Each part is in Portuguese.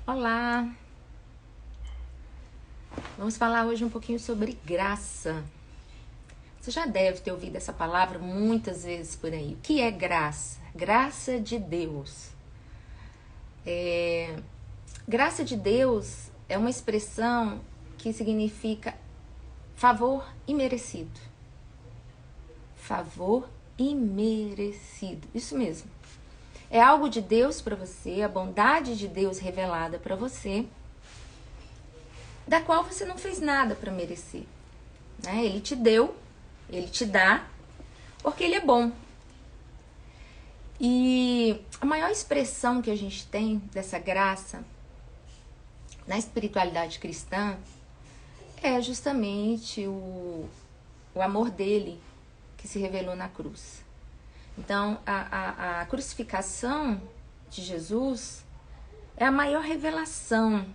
Olá! Vamos falar hoje um pouquinho sobre graça. Você já deve ter ouvido essa palavra muitas vezes por aí. O que é graça? Graça de Deus. Graça de Deus é uma expressão que significa favor imerecido. Favor imerecido. Isso mesmo. É algo de Deus para você, a bondade de Deus revelada para você, da qual você não fez nada para merecer. Ele te deu, ele te dá, porque ele é bom. E a maior expressão que a gente tem dessa graça na espiritualidade cristã é justamente o amor dele que se revelou na cruz. Então, a crucificação de Jesus é a maior revelação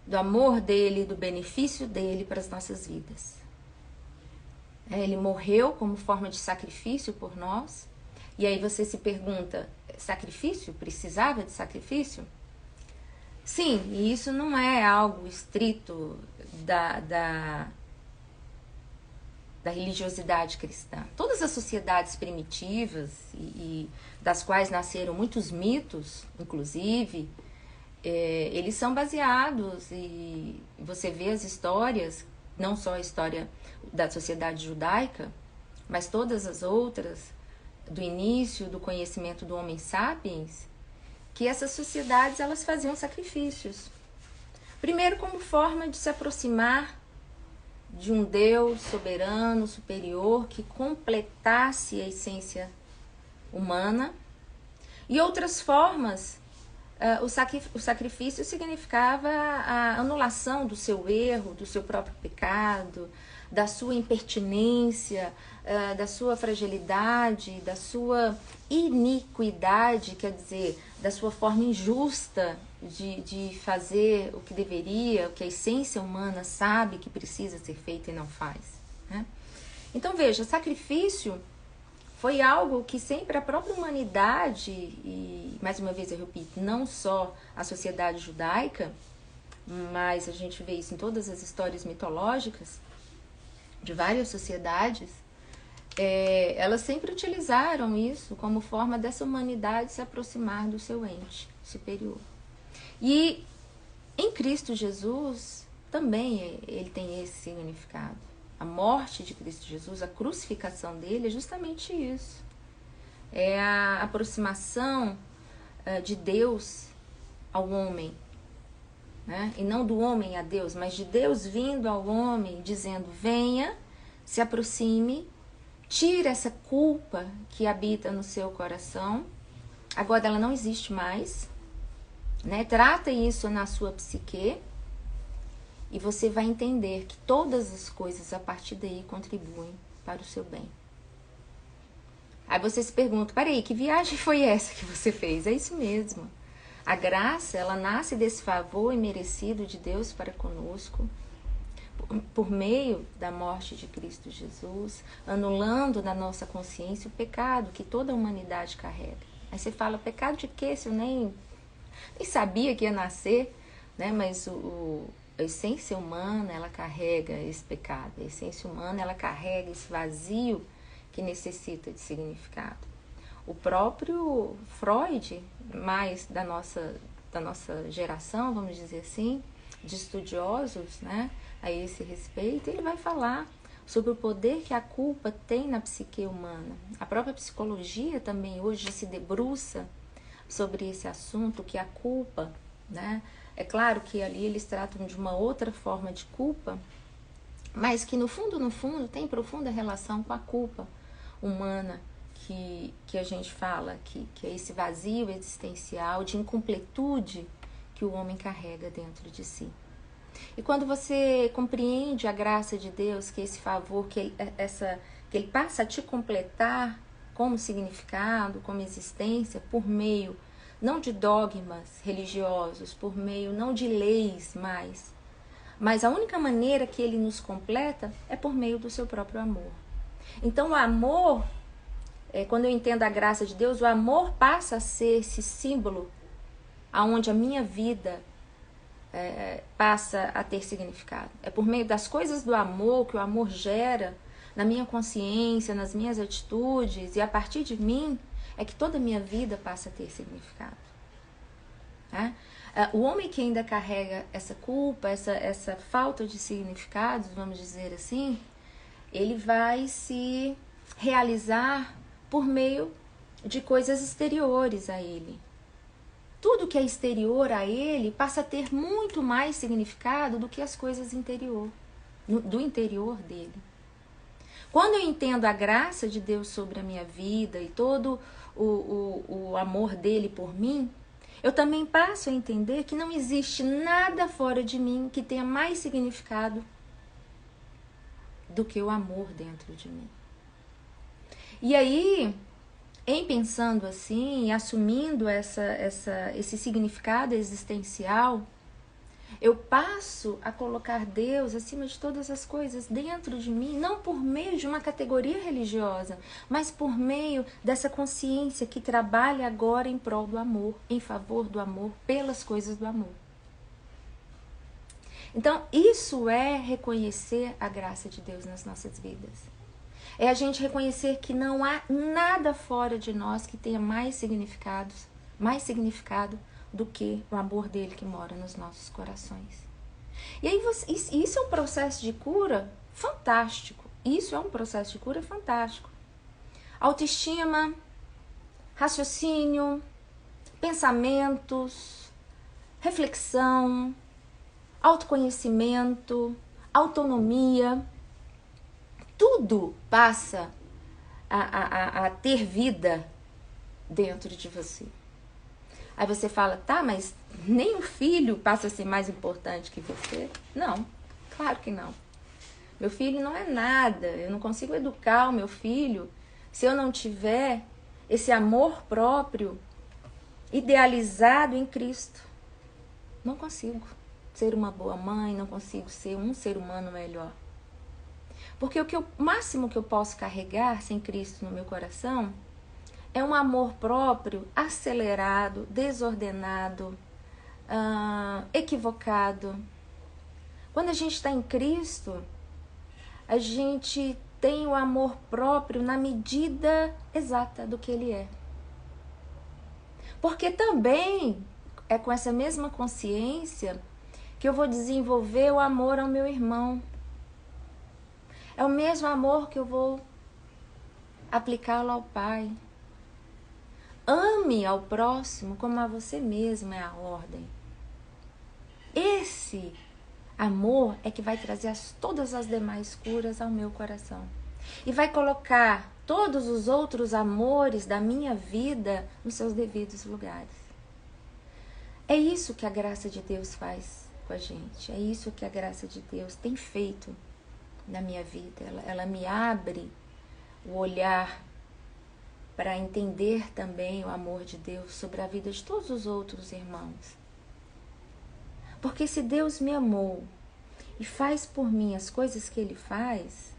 do amor dele, do benefício dele para as nossas vidas. Ele morreu como forma de sacrifício por nós. E aí você se pergunta, sacrifício? Precisava de sacrifício? Sim, e isso não é algo estrito da religiosidade cristã. Todas as sociedades primitivas e das quais nasceram muitos mitos, inclusive, eles são baseados, e você vê as histórias, não só a história da sociedade judaica, mas todas as outras, do início do conhecimento do Homo sapiens, que essas sociedades elas faziam sacrifícios. Primeiro, como forma de se aproximar de um Deus soberano, superior, que completasse a essência humana. E outras formas, o sacrifício significava a anulação do seu erro, do seu próprio pecado, da sua impertinência, da sua fragilidade, da sua iniquidade, quer dizer, da sua forma injusta de fazer o que deveria, o que a essência humana sabe que precisa ser feito e não faz. Então veja, sacrifício foi algo que sempre a própria humanidade, e mais uma vez eu repito, não só a sociedade judaica, mas a gente vê isso em todas as histórias mitológicas de várias sociedades, elas sempre utilizaram isso como forma dessa humanidade se aproximar do seu ente superior. E em Cristo Jesus também ele tem esse significado. A morte de Cristo Jesus, a crucificação dele é justamente isso. É a aproximação de Deus ao homem. E não do homem a Deus, mas de Deus vindo ao homem, dizendo, venha, se aproxime, tire essa culpa que habita no seu coração. Agora ela não existe mais. Trata isso na sua psique e você vai entender que todas as coisas a partir daí contribuem para o seu bem. Aí você se pergunta, peraí, que viagem foi essa que você fez? É isso mesmo. A graça, ela nasce desse favor imerecido de Deus para conosco, por meio da morte de Cristo Jesus, anulando na nossa consciência o pecado que toda a humanidade carrega. Aí você fala, pecado de quê? Se eu nem sabia que ia nascer, mas a essência humana, ela carrega esse pecado. A essência humana, ela carrega esse vazio que necessita de significado. O próprio Freud, mais da nossa geração, vamos dizer assim, de estudiosos, a esse respeito, ele vai falar sobre o poder que a culpa tem na psique humana. A própria psicologia também hoje se debruça sobre esse assunto, que a culpa, é claro que ali eles tratam de uma outra forma de culpa, mas que no fundo tem profunda relação com a culpa humana, que a gente fala, que é esse vazio existencial de incompletude que o homem carrega dentro de si. E quando você compreende a graça de Deus, que esse favor, que ele passa a te completar como significado, como existência, por meio não de dogmas religiosos, por meio não de leis mais, mas a única maneira que ele nos completa é por meio do seu próprio amor. Então o amor, quando eu entendo a graça de Deus, o amor passa a ser esse símbolo aonde a minha vida passa a ter significado. É por meio das coisas do amor que o amor gera na minha consciência, nas minhas atitudes, e a partir de mim é que toda a minha vida passa a ter significado. Né? O homem que ainda carrega essa culpa, essa falta de significados, vamos dizer assim, ele vai se realizar por meio de coisas exteriores a ele. Tudo que é exterior a ele passa a ter muito mais significado do que as coisas do interior dele. Quando eu entendo a graça de Deus sobre a minha vida e todo o amor dele por mim, eu também passo a entender que não existe nada fora de mim que tenha mais significado do que o amor dentro de mim. E aí, em pensando assim, assumindo esse significado existencial, eu passo a colocar Deus acima de todas as coisas dentro de mim, não por meio de uma categoria religiosa, mas por meio dessa consciência que trabalha agora em prol do amor, em favor do amor, pelas coisas do amor. Então, isso é reconhecer a graça de Deus nas nossas vidas. É a gente reconhecer que não há nada fora de nós que tenha mais significado do que o amor dele que mora nos nossos corações. E aí isso é um processo de cura fantástico. Isso é um processo de cura fantástico. Autoestima, raciocínio, pensamentos, reflexão, autoconhecimento, autonomia, tudo passa a ter vida dentro de você. Aí você fala, tá, mas nem o filho passa a ser mais importante que você? Não, claro que não. Meu filho não é nada, eu não consigo educar o meu filho se eu não tiver esse amor próprio idealizado em Cristo. Não consigo ser uma boa mãe, não consigo ser um ser humano melhor. Porque o máximo que eu posso carregar sem Cristo no meu coração é um amor próprio acelerado, desordenado, equivocado. Quando a gente está em Cristo, a gente tem o amor próprio na medida exata do que Ele é. Porque também é com essa mesma consciência que eu vou desenvolver o amor ao meu irmão. É o mesmo amor que eu vou aplicá-lo ao Pai. Ame ao próximo como a você mesmo, é a ordem. Esse amor é que vai trazer todas as demais curas ao meu coração. E vai colocar todos os outros amores da minha vida nos seus devidos lugares. É isso que a graça de Deus faz com a gente. É isso que a graça de Deus tem feito na minha vida. Ela me abre o olhar para entender também o amor de Deus sobre a vida de todos os outros irmãos. Porque se Deus me amou e faz por mim as coisas que Ele faz,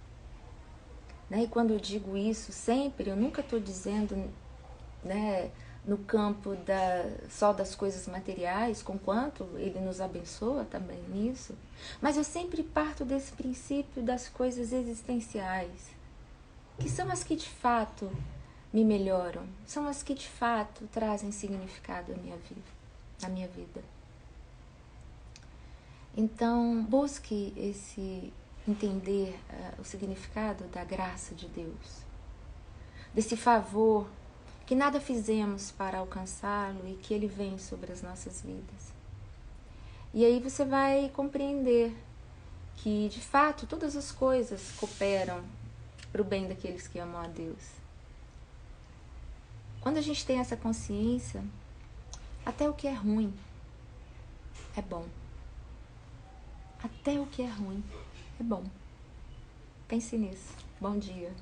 né, e quando eu digo isso sempre, eu nunca estou dizendo, né, no campo só das coisas materiais, conquanto Ele nos abençoa também nisso, mas eu sempre parto desse princípio das coisas existenciais, que são as que de fato me melhoram, são as que de fato trazem significado à minha vida. Então, busque entender o significado da graça de Deus, desse favor que nada fizemos para alcançá-lo e que Ele vem sobre as nossas vidas. E aí você vai compreender que, de fato, todas as coisas cooperam para o bem daqueles que amam a Deus. Quando a gente tem essa consciência, até o que é ruim é bom. Até o que é ruim é bom. Pense nisso. Bom dia.